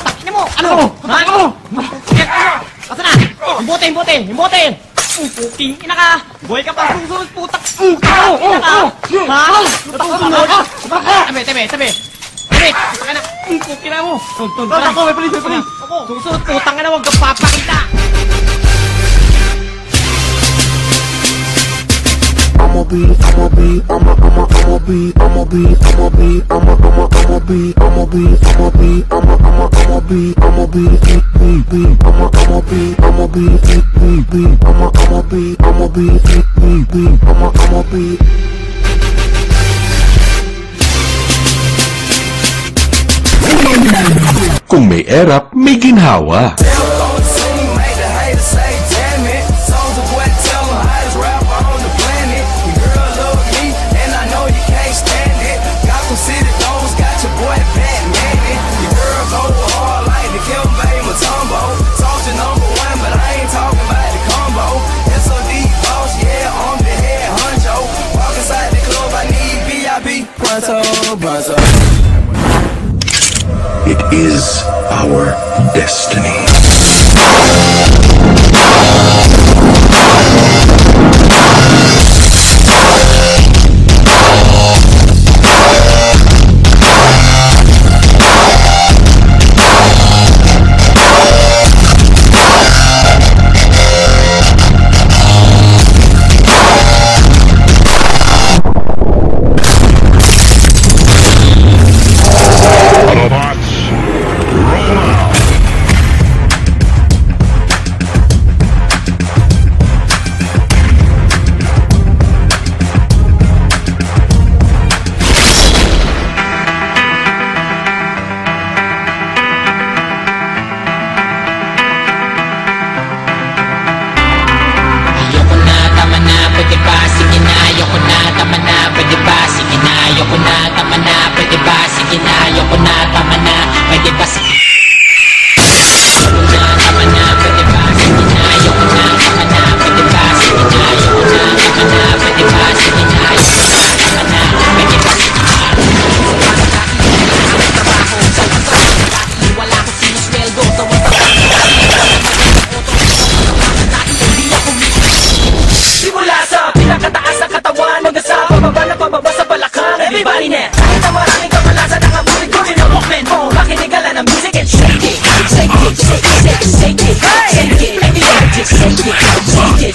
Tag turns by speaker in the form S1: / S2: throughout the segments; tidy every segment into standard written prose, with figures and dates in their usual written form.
S1: Takin mo! Ano? Ha? Ano? Asa na? Himbote! Puking ina ka! Buhay ka pa! Susunod putak! Ina ka! Ha? Susunod! Tabi! Putang ina! Puking ina mo!
S2: Ako, may palis!
S1: Susunod putang ina! Huwag kang papakita!
S3: I'ma be,
S4: Kung may erap, may ginhawa. It is our destiny.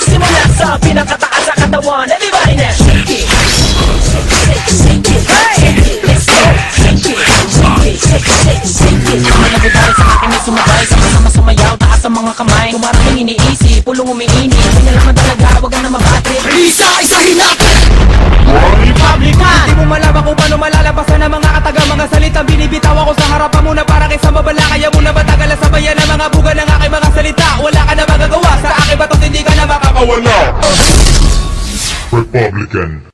S1: Simula sa pinakataas sa katawan. Everybody now shake it. Let's go. Shake it. Mga nagdadari sa akin ay sumabay. Sama-sama sumayaw, taas ang mga kamay. Kung maraming iniisip, pulong umiinit. Hindi na naman talaga, wag ka na mabati. Isa-isahin natin! Republican!
S2: Di mo malaman kung paano malalabasan ang mga katagang mga salitang binibitawan ko sa harapan mo na para kaysa mabala. Kaya mo na matagal na sabayan ang mga buga ng aking mga salita. Wala ka na magagawa sa aking batot, hindi ka na makakawala.
S4: Republican.